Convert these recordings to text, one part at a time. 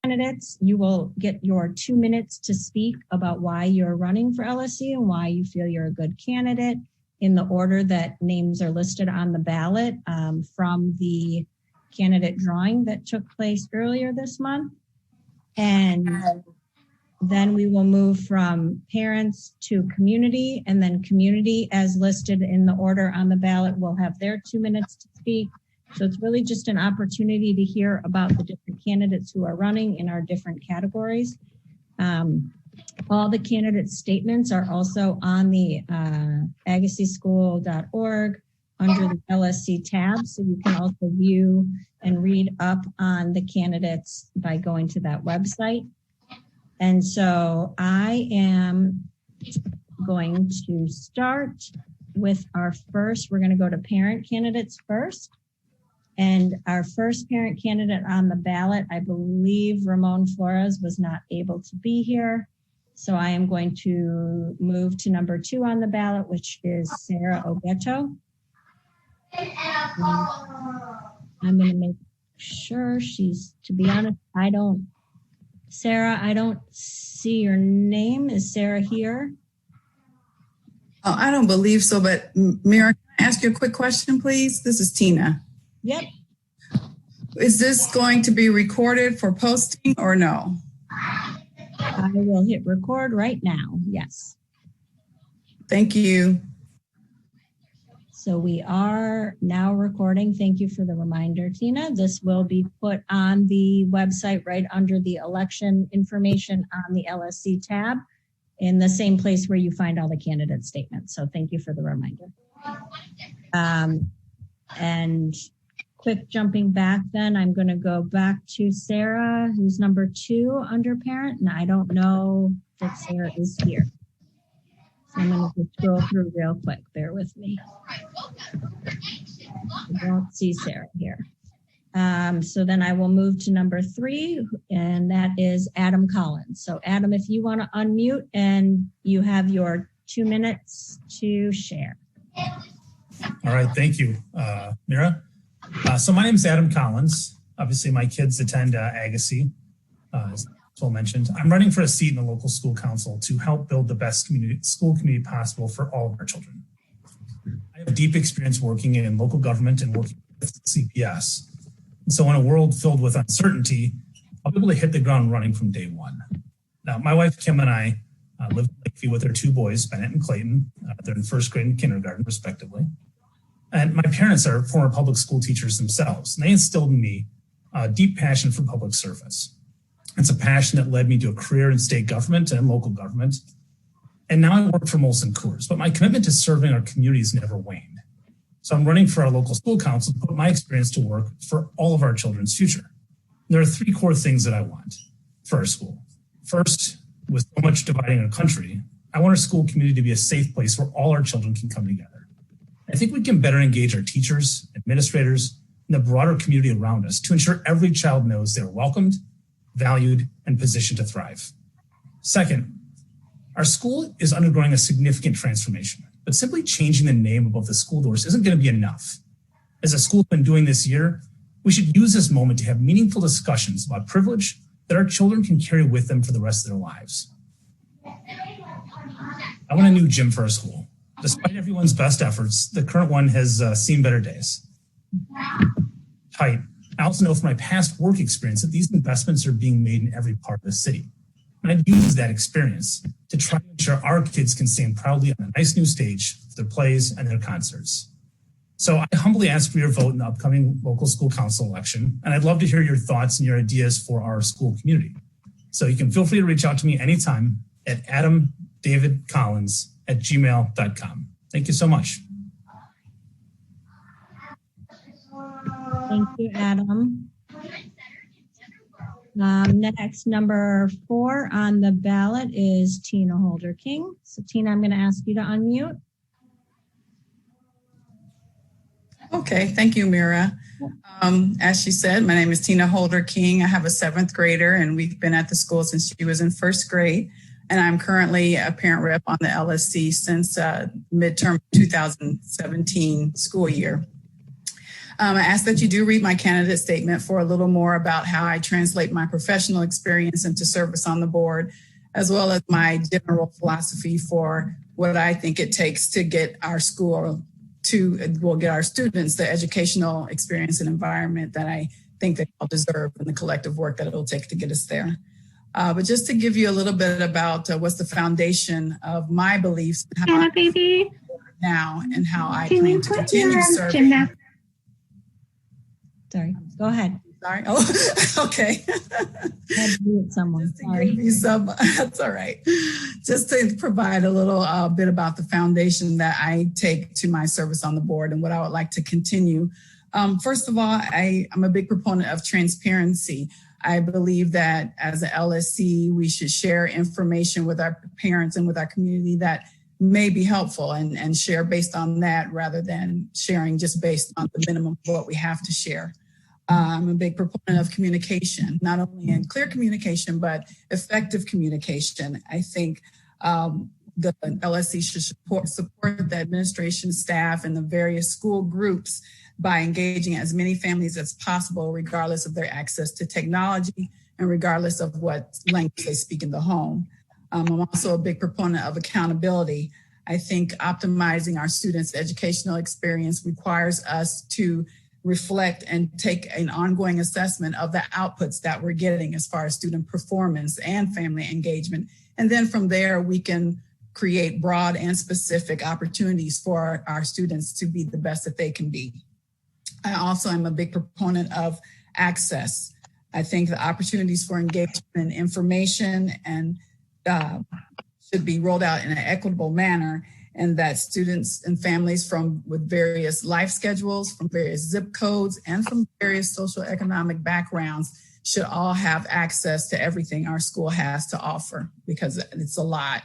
candidates. You will get your 2 minutes to speak about why you're running for LSC and why you feel you're a good candidate in the order that names are listed on the ballot from the candidate drawing that took place earlier this month. And then we will move from parents to community, and then community as listed in the order on the ballot will have their 2 minutes to speak. So it's really just an opportunity to hear about the different candidates who are running in our different categories. All the candidate statements are also on the agassizschool.org under the LSC tab. So you can also view and read up on the candidates by going to that website. And so I am going to start with our first, we're going to go to parent candidates first. And our first parent candidate on the ballot, I believe Ramon Flores was not able to be here. So I am going to move to number 2 on the ballot, which is Sarah Ogetto. I'm going to make sure she's, to be honest, Sarah, I don't see your name. Is Sarah here? Oh, I don't believe so, but Mira, can I ask you a quick question, please? This is Tina. Yep. Is this going to be recorded for posting or no? I will hit record right now. Yes. Thank you. So we are now recording. Thank you for the reminder, Tina. This will be put on the website right under the election information on the LSC tab in the same place where you find all the candidate statements. So thank you for the reminder. And quick jumping back then, I'm going to go back to Sarah, who's number 2 under parent. And I don't know if Sarah is here. So I'm going to just scroll through real quick. Bear with me. I don't see Sarah here. So then I will move to number 3, and that is Adam Collins. So Adam, if you want to unmute and you have your 2 minutes to share. All right, thank you, Mira. So my name is Adam Collins. Obviously, my kids attend Agassiz, as Phil mentioned. I'm running for a seat in the local school council to help build the best school community possible for all of our children. I have deep experience working in local government and working with CPS. And so in a world filled with uncertainty, I'll be able to hit the ground running from day one. Now, my wife, Kim, and I live in Lakeview with our 2 boys, Bennett and Clayton. They're in first grade and kindergarten, respectively. And my parents are former public school teachers themselves, and they instilled in me a deep passion for public service. It's a passion that led me to a career in state government and local government. And now I work for Molson Coors, but my commitment to serving our communities never waned. So I'm running for our local school council to put my experience to work for all of our children's future. There are 3 core things that I want for our school. First, with so much dividing our country, I want our school community to be a safe place where all our children can come together. I think we can better engage our teachers, administrators, and the broader community around us to ensure every child knows they're welcomed, valued, and positioned to thrive. Second, our school is undergoing a significant transformation, but simply changing the name above the school doors isn't going to be enough. As a school's been doing this year, we should use this moment to have meaningful discussions about privilege that our children can carry with them for the rest of their lives. I want a new gym for our school. Despite everyone's best efforts, the current one has seen better days. Tight. I also know from my past work experience that these investments are being made in every part of the city. And I'd use that experience to try to ensure our kids can stand proudly on a nice new stage for their plays and their concerts. So I humbly ask for your vote in the upcoming local school council election, and I'd love to hear your thoughts and your ideas for our school community. So you can feel free to reach out to me anytime at adamdavidcollins@gmail.com. Thank you so much. Thank you, Adam. Next, number 4 on the ballot is Tina Holder King. So Tina, I'm going to ask you to unmute. Okay, thank you, Mira. As she said, my name is Tina Holder King. I have a 7th grader, and we've been at the school since she was in 1st grade. And I'm currently a parent rep on the LSC since midterm 2017 school year. I ask that you do read my candidate statement for a little more about how I translate my professional experience into service on the board, as well as my general philosophy for what I think it takes to get our school get our students the educational experience and environment that I think they all deserve, and the collective work that it'll take to get us there. But just to give you a little bit about what's the foundation of my beliefs and how now and how I plan to continue serving. Sorry, go ahead. Sorry. Oh, okay. Had to mute someone. Sorry. That's all right. Just to provide a little bit about the foundation that I take to my service on the board and what I would like to continue. First of all, I'm a big proponent of transparency. I believe that as a LSC, we should share information with our parents and with our community that may be helpful and share based on that rather than sharing just based on the minimum of what we have to share. I'm a big proponent of communication, not only in clear communication, but effective communication. I think the LSC should support the administration staff and the various school groups by engaging as many families as possible, regardless of their access to technology and regardless of what language they speak in the home. I'm also a big proponent of accountability. I think optimizing our students' educational experience requires us to reflect and take an ongoing assessment of the outputs that we're getting as far as student performance and family engagement. And then from there, we can create broad and specific opportunities for our students to be the best that they can be. I also am a big proponent of access. I think the opportunities for engagement and information and should be rolled out in an equitable manner, and that students and families with various life schedules, from various zip codes, and from various socioeconomic backgrounds should all have access to everything our school has to offer, because it's a lot.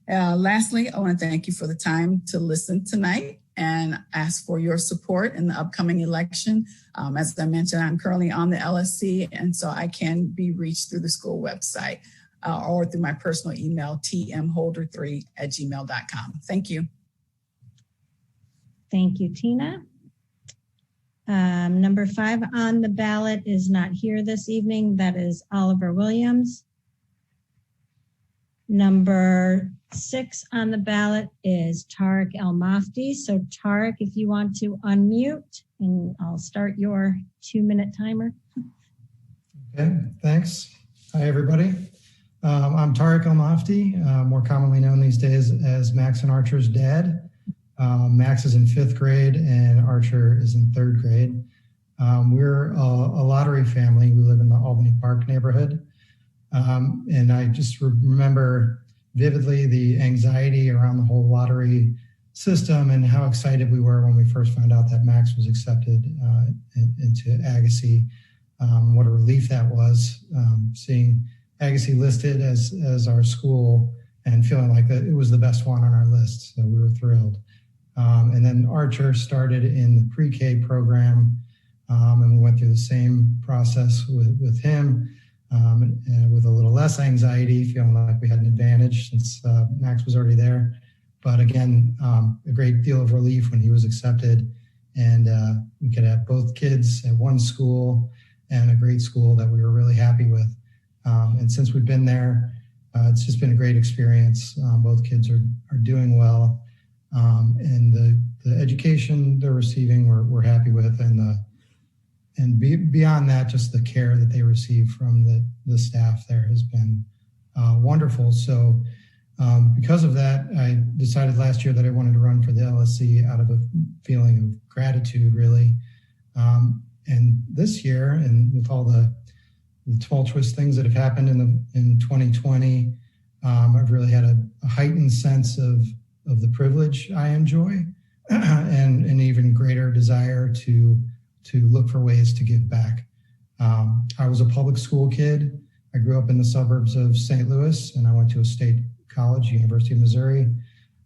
Lastly, I want to thank you for the time to listen tonight and ask for your support in the upcoming election. As I mentioned, I'm currently on the LSC, and so I can be reached through the school website or through my personal email, tmholder3@gmail.com. Thank you. Thank you, Tina. Number 5 on the ballot is not here this evening. That is Oliver Williams. Number 6 on the ballot is Tariq El Mafdi. So Tariq, if you want to unmute, and I'll start your 2-minute timer. Okay, thanks. Hi, everybody. I'm Tariq El Mafdi, more commonly known these days as Max and Archer's dad. Max is in 5th grade and Archer is in 3rd grade. We're a lottery family. We live in the Albany Park neighborhood. And I just remember vividly the anxiety around the whole lottery system and how excited we were when we first found out that Max was accepted into Agassiz. What a relief that was, seeing Agassiz listed as our school and feeling like that it was the best one on our list. So we were thrilled. And then Archer started in the pre-K program, and we went through the same process with him, and with a little less anxiety, feeling like we had an advantage since Max was already there. But again, a great deal of relief when he was accepted, and we could have both kids at one school and a great school that we were really happy with. And since we've been there, it's just been a great experience. Both kids are doing well, and the education they're receiving, we're happy with, and beyond that, just the care that they receive from the staff there has been wonderful. So because of that, I decided last year that I wanted to run for the LSC out of a feeling of gratitude, really. And this year, and with all the tumultuous things that have happened in 2020, I've really had a heightened sense of the privilege I enjoy, and an even greater desire to look for ways to give back. I was a public school kid. I grew up in the suburbs of St. Louis, and I went to a state college, University of Missouri.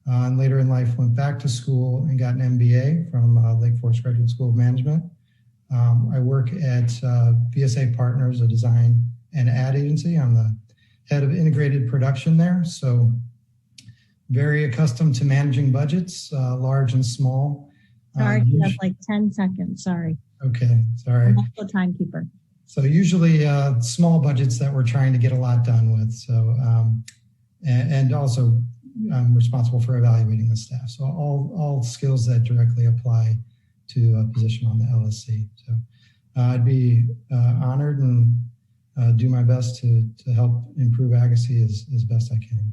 And later in life, went back to school and got an MBA from Lake Forest Graduate School of Management. I work at VSA Partners, a design and ad agency. I'm the head of integrated production there. So very accustomed to managing budgets, large and small. Sorry, you have like 10 seconds. Sorry. Okay, sorry. I'm also a timekeeper. So usually small budgets that we're trying to get a lot done with. So, and also I'm responsible for evaluating the staff. So all skills that directly apply to a position on the LSC. So I'd be honored and do my best to help improve Agassiz as best I can.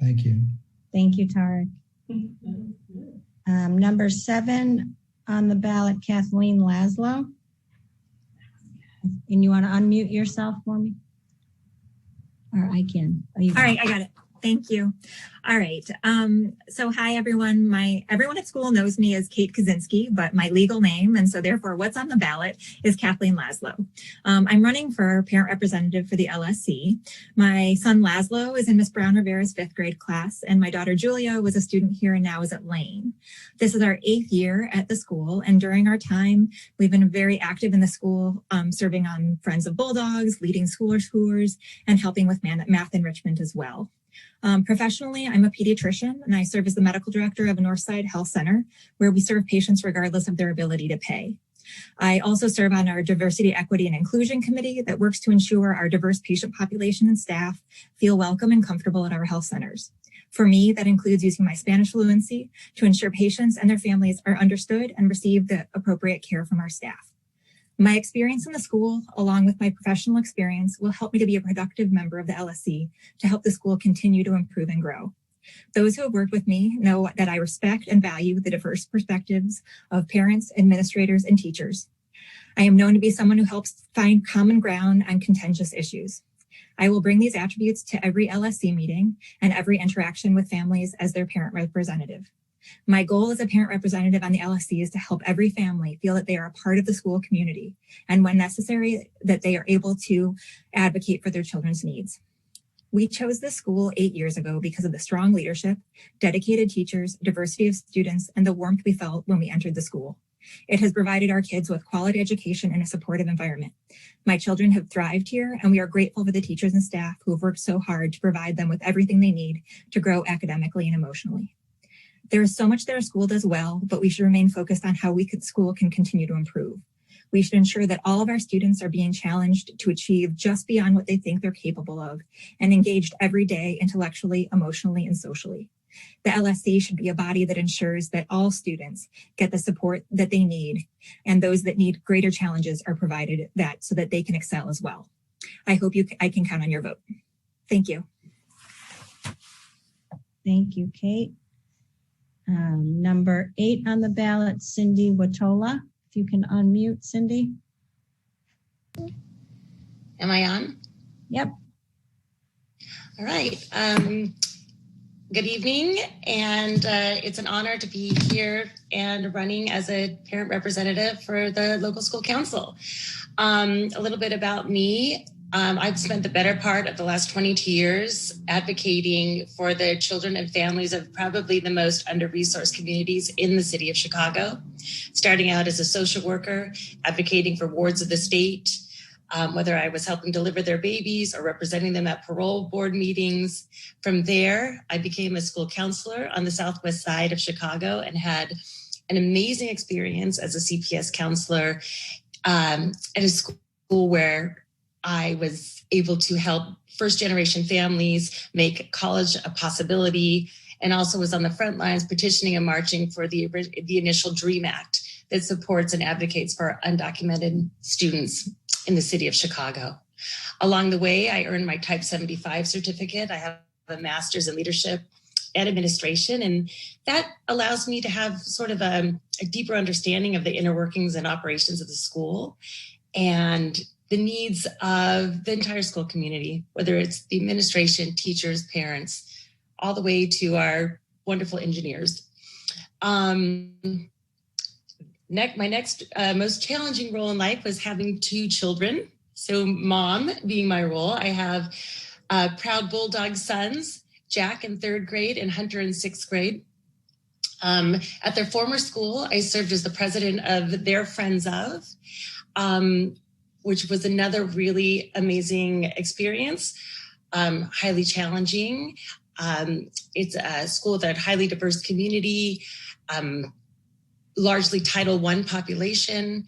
Thank you. Thank you, Tarek. Number 7 on the ballot, Kathleen Laszlo. And you want to unmute yourself for me? Or I can. All right, I got it. Thank you. All right. So hi, everyone. Everyone at school knows me as Kate Kaczynski, but my legal name, and so therefore what's on the ballot, is Kathleen Laszlo. I'm running for parent representative for the LSC. My son Laszlo is in Miss Brown Rivera's 5th grade class, and my daughter Julia was a student here and now is at Lane. This is our 8th year at the school, and during our time, we've been very active in the school, serving on Friends of Bulldogs, leading school tours, and helping with math enrichment as well. Professionally, I'm a pediatrician, and I serve as the medical director of a Northside Health Center, where we serve patients regardless of their ability to pay. I also serve on our Diversity, Equity, and Inclusion Committee that works to ensure our diverse patient population and staff feel welcome and comfortable at our health centers. For me, that includes using my Spanish fluency to ensure patients and their families are understood and receive the appropriate care from our staff. My experience in the school, along with my professional experience, will help me to be a productive member of the LSC to help the school continue to improve and grow. Those who have worked with me know that I respect and value the diverse perspectives of parents, administrators, and teachers. I am known to be someone who helps find common ground on contentious issues. I will bring these attributes to every LSC meeting and every interaction with families as their parent representative. My goal as a parent representative on the LSC is to help every family feel that they are a part of the school community, and when necessary, that they are able to advocate for their children's needs. We chose this school 8 years ago because of the strong leadership, dedicated teachers, diversity of students, and the warmth we felt when we entered the school. It has provided our kids with quality education and a supportive environment. My children have thrived here, and we are grateful for the teachers and staff who have worked so hard to provide them with everything they need to grow academically and emotionally. There is so much that our school does well, but we should remain focused on how school can continue to improve. We should ensure that all of our students are being challenged to achieve just beyond what they think they're capable of and engaged every day intellectually, emotionally, and socially. The LSC should be a body that ensures that all students get the support that they need, and those that need greater challenges are provided that so that they can excel as well. I hope I can count on your vote. Thank you. Thank you, Kate. Number 8 on the ballot, Cindy Watola. If you can unmute, Cindy. Am I on? Yep. All right. Good evening, and it's an honor to be here and running as a parent representative for the local school council. A little bit about me. I've spent the better part of the last 22 years advocating for the children and families of probably the most under-resourced communities in the city of Chicago, starting out as a social worker, advocating for wards of the state, whether I was helping deliver their babies or representing them at parole board meetings. From there, I became a school counselor on the southwest side of Chicago and had an amazing experience as a CPS counselor at a school where I was able to help first-generation families make college a possibility, and also was on the front lines petitioning and marching for the initial DREAM Act that supports and advocates for undocumented students in the city of Chicago. Along the way, I earned my Type 75 certificate. I have a master's in leadership and administration, and that allows me to have sort of a deeper understanding of the inner workings and operations of the school and the needs of the entire school community, whether it's the administration, teachers, parents, all the way to our wonderful engineers. My next most challenging role in life was having 2 children. So mom being my role, I have proud Bulldog sons, Jack in 3rd grade and Hunter in 6th grade. At their former school, I served as the president of their Friends of, which was another really amazing experience, highly challenging. It's a school with a highly diverse community, largely Title I population.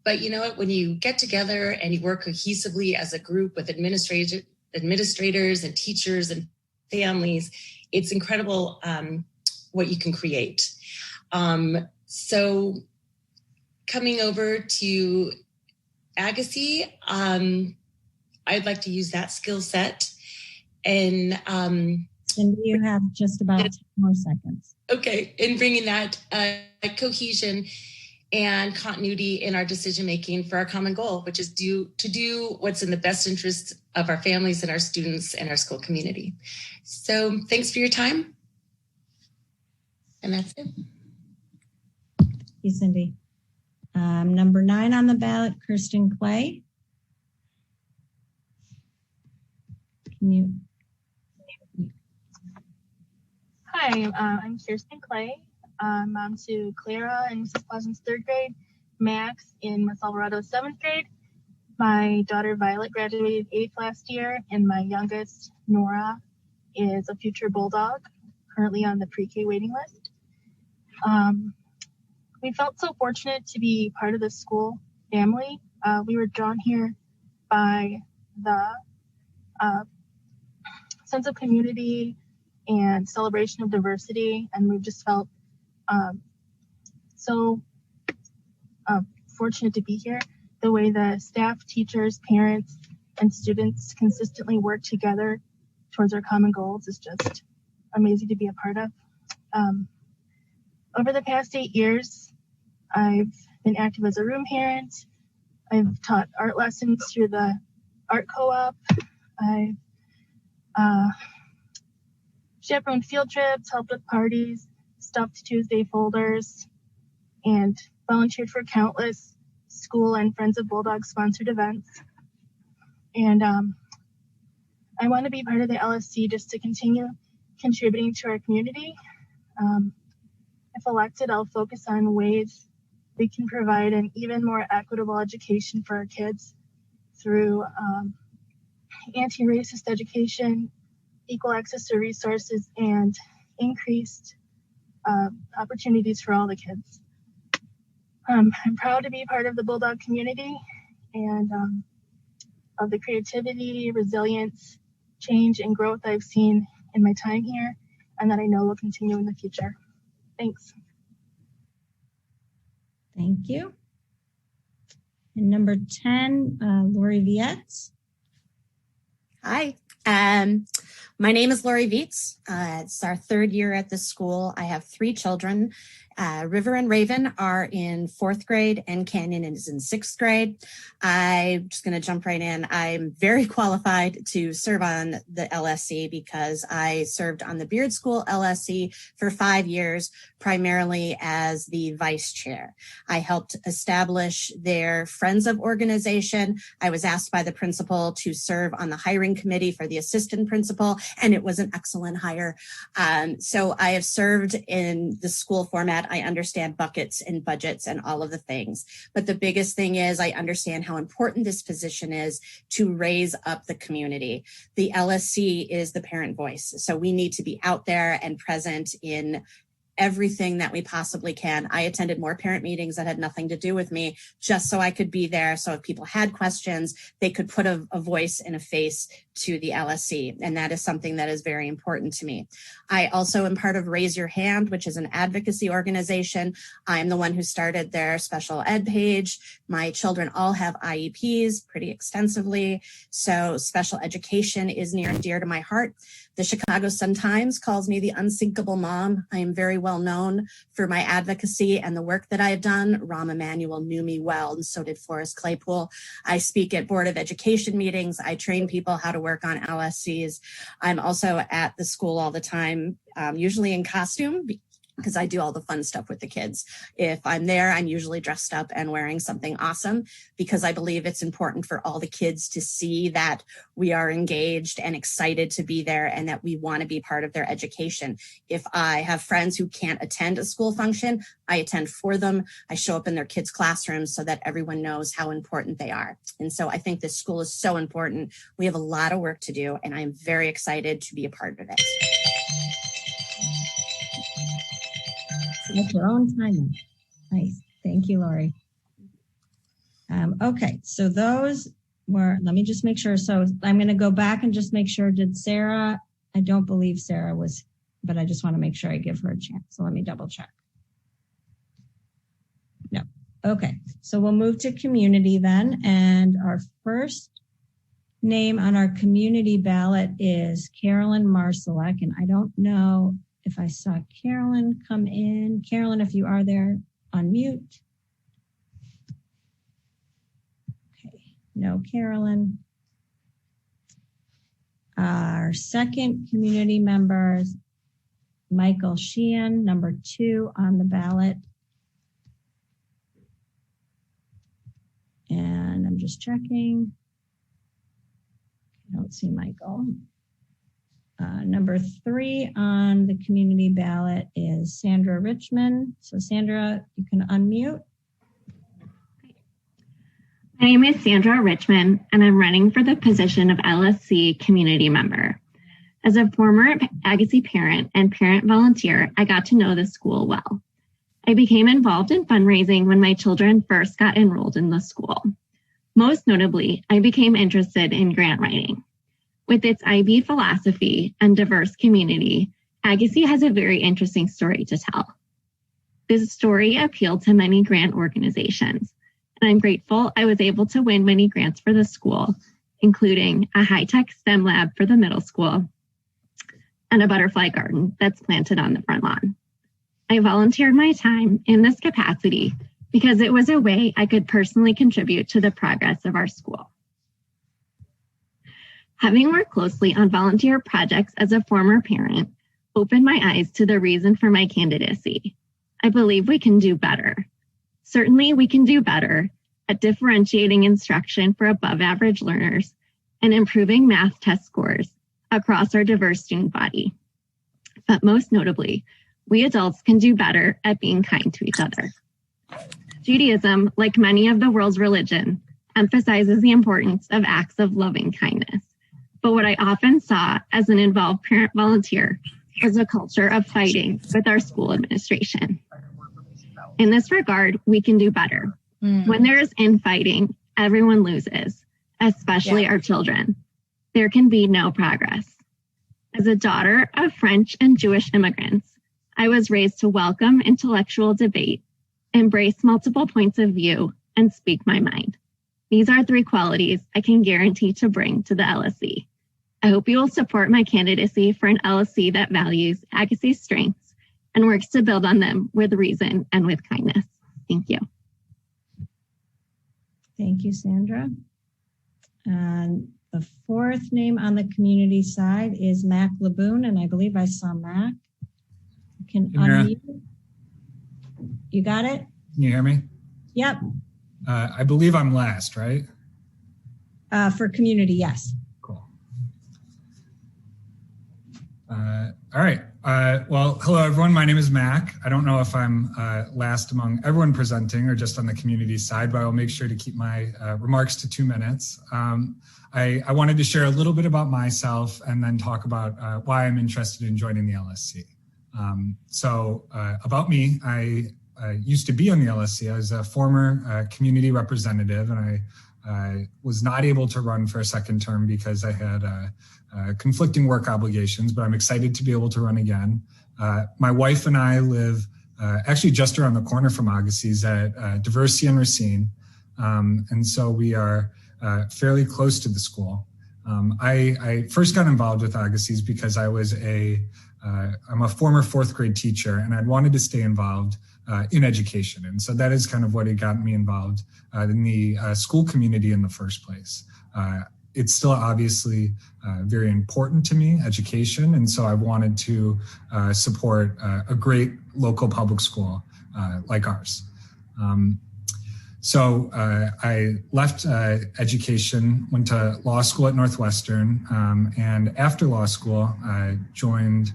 But you know what, when you get together and you work cohesively as a group with administrators and teachers and families, it's incredible what you can create. So coming over to Agassiz, I'd like to use that skill set. And Cindy, you have just about 10 more seconds. Okay, in bringing that cohesion and continuity in our decision making for our common goal, which is to do what's in the best interest of our families and our students and our school community. So thanks for your time. And that's it. Thank you, Cindy. Number 9 on the ballot, Kirsten Clay. Can you? Hi, I'm Kirsten Clay. Mom to Clara in Mrs. Clausen's 3rd grade, Max in Miss Alvarado's 7th grade. My daughter Violet graduated 8th last year, and my youngest, Nora, is a future Bulldog, currently on the pre-K waiting list. We felt so fortunate to be part of the school family. We were drawn here by the sense of community and celebration of diversity, and we've just felt so fortunate to be here. The way the staff, teachers, parents, and students consistently work together towards our common goals is just amazing to be a part of. Over the past 8 years, I've been active as a room parent. I've taught art lessons through the art co-op. I've chaperoned field trips, helped with parties, stuffed Tuesday folders, and volunteered for countless school and Friends of Bulldogs sponsored events. And I want to be part of the LSC just to continue contributing to our community. If elected, I'll focus on ways we can provide an even more equitable education for our kids through anti-racist education, equal access to resources, and increased opportunities for all the kids. I'm proud to be part of the Bulldog community and of the creativity, resilience, change, and growth I've seen in my time here, and that I know will continue in the future. Thanks. Thank you. And number 10, Lori Vietz. Hi, my name is Lori Vietz. It's our 3rd year at the school. I have 3 children. River and Raven are in 4th grade and Canyon is in 6th grade. I'm just going to jump right in. I'm very qualified to serve on the LSC because I served on the Beard School LSC for 5 years, primarily as the vice chair. I helped establish their Friends of organization. I was asked by the principal to serve on the hiring committee for the assistant principal, and it was an excellent hire. So I have served in the school format. I understand buckets and budgets and all of the things. But the biggest thing is I understand how important this position is to raise up the community. The LSC is the parent voice. So we need to be out there and present in everything that we possibly can. I attended more parent meetings that had nothing to do with me just so I could be there. So if people had questions, they could put a voice and a face to the LSC. And that is something that is very important to me. I also am part of Raise Your Hand, which is an advocacy organization. I'm the one who started their special ed page. My children all have IEPs pretty extensively. So special education is near and dear to my heart. The Chicago Sun-Times calls me the unsinkable mom. I am very well known for my advocacy and the work that I have done. Rahm Emanuel knew me well, and so did Forrest Claypool. I speak at Board of Education meetings. I train people how to work on LSCs. I'm also at the school all the time, usually in costume, because I do all the fun stuff with the kids. If I'm there, I'm usually dressed up and wearing something awesome because I believe it's important for all the kids to see that we are engaged and excited to be there and that we want to be part of their education. If I have friends who can't attend a school function, I attend for them. I show up in their kids' classrooms so that everyone knows how important they are. And so I think this school is so important. We have a lot of work to do, and I'm very excited to be a part of it. At your own timing. Nice. Thank you, Lori. Okay, so those were, let me just make sure. So I'm going to go back and just make sure, did Sarah, I don't believe Sarah was, but I just want to make sure I give her a chance. So let me double check. No. Okay, so we'll move to community then. And our first name on our community ballot is Carolyn Marsalek. And I don't know if I saw Carolyn come in. Carolyn, if you are there, unmute. No, Carolyn. Our second community member is Michael Sheehan, number 2 on the ballot. And I'm just checking. I don't see Michael. Number 3 on the community ballot is Sandra Richmond. So Sandra, you can unmute. My name is Sandra Richmond, and I'm running for the position of LSC community member. As a former Agassiz parent and parent volunteer, I got to know the school well. I became involved in fundraising when my children first got enrolled in the school. Most notably, I became interested in grant writing. With its IB philosophy and diverse community, Agassiz has a very interesting story to tell. This story appealed to many grant organizations, and I'm grateful I was able to win many grants for the school, including a high-tech STEM lab for the middle school and a butterfly garden that's planted on the front lawn. I volunteered my time in this capacity because it was a way I could personally contribute to the progress of our school. Having worked closely on volunteer projects as a former parent opened my eyes to the reason for my candidacy. I believe we can do better. Certainly, we can do better at differentiating instruction for above average learners and improving math test scores across our diverse student body. But most notably, we adults can do better at being kind to each other. Judaism, like many of the world's religion, emphasizes the importance of acts of loving kindness. But what I often saw as an involved parent volunteer was a culture of fighting with our school administration. In this regard, we can do better. When there is infighting, everyone loses, especially our children. There can be no progress. As a daughter of French and Jewish immigrants, I was raised to welcome intellectual debate, embrace multiple points of view, and speak my mind. These are 3 qualities I can guarantee to bring to the LSC. I hope you will support my candidacy for an LSC that values Agassiz's strengths and works to build on them with reason and with kindness. Thank you. Thank you, Sandra. And the 4th name on the community side is Mac Laboon, and I believe I saw Mac. You can unmute. You got it? Can you hear me? Yep. I believe I'm last, right? For community, yes. Cool. All right. Well, hello, everyone. My name is Mac. I don't know if I'm last among everyone presenting or just on the community side, but I'll make sure to keep my remarks to 2 minutes. I wanted to share a little bit about myself and then talk about why I'm interested in joining the LSC. About me, I used to be on the LSC. I was a former community representative, and I was not able to run for a second term because I had conflicting work obligations, but I'm excited to be able to run again. My wife and I live actually just around the corner from Agassiz at Diversity and Racine. And so we are fairly close to the school. I first got involved with Agassiz because I'm a former 4th grade teacher, and I'd wanted to stay involved in education. And so that is kind of what had gotten me involved in the school community in the first place. It's still obviously very important to me, education. And so I wanted to support a great local public school like ours. So I left education, went to law school at Northwestern, and after law school, I joined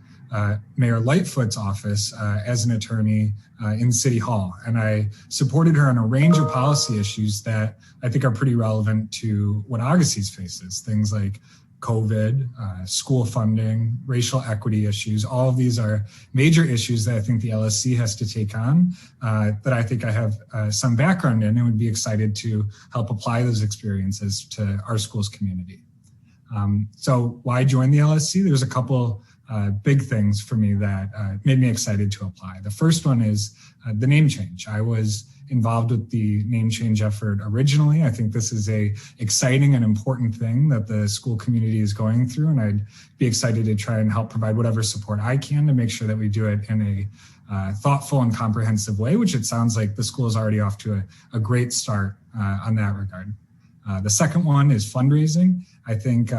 Mayor Lightfoot's office as an attorney in City Hall. And I supported her on a range of policy issues that I think are pretty relevant to what Agassiz faces, things like COVID, school funding, racial equity issues. All of these are major issues that I think the LSC has to take on, that I think I have some background in and would be excited to help apply those experiences to our school's community. So why join the LSC? There's a couple big things for me that made me excited to apply. The first one is the name change. I was involved with the name change effort originally. I think this is a exciting and important thing that the school community is going through, and I'd be excited to try and help provide whatever support I can to make sure that we do it in a thoughtful and comprehensive way, which it sounds like the school is already off to a great start on that regard. The second one is fundraising. I think,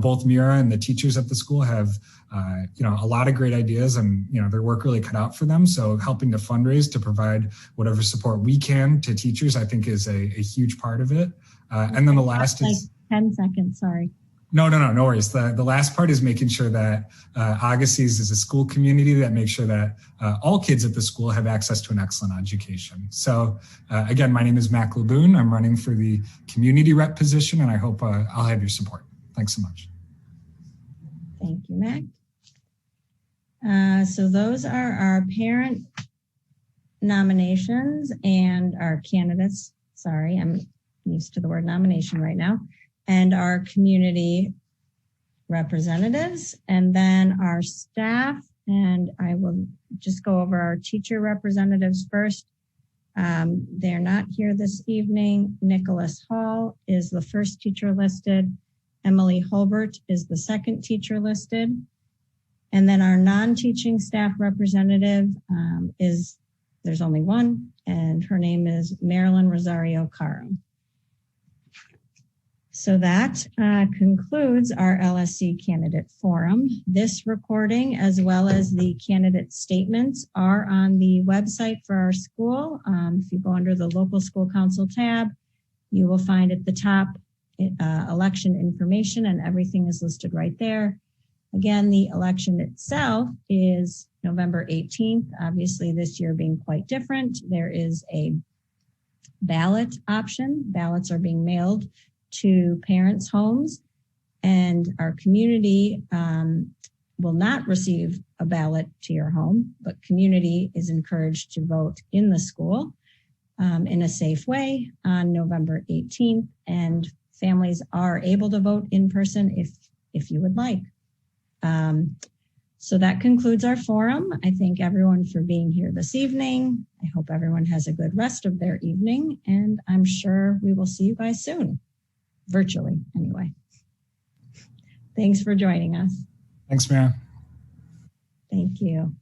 both Mira and the teachers at the school have, a lot of great ideas and, their work really cut out for them. So helping to fundraise to provide whatever support we can to teachers, I think is a huge part of it. And then the last is 10 seconds. Sorry. No worries. The last part is making sure that Agassiz is a school community that makes sure that all kids at the school have access to an excellent education. So again, my name is Mac Laboon. I'm running for the community rep position, and I hope I'll have your support. Thanks so much. Thank you, Mac. So those are our parent nominations and our candidates. Sorry, I'm used to the word nomination right now. And our community representatives, and then our staff. And I will just go over our teacher representatives first. They're not here this evening. Nicholas Hall is the first teacher listed. Emily Holbert is the second teacher listed. And then our non-teaching staff representative there's only one, and her name is Marilyn Rosario Caro. So that concludes our LSC candidate forum. This recording, as well as the candidate statements, are on the website for our school. If you go under the local school council tab, you will find at the top election information, and everything is listed right there. Again, the election itself is November 18th. Obviously, this year being quite different, there is a ballot option. Ballots are being mailed to parents' homes, and our community will not receive a ballot to your home, but community is encouraged to vote in the school in a safe way on November 18th, and families are able to vote in person if you would like. So that concludes our forum. I thank everyone for being here this evening. I hope everyone has a good rest of their evening, and I'm sure we will see you guys soon. Virtually, anyway. Thanks for joining us. Thanks, Mira. Thank you.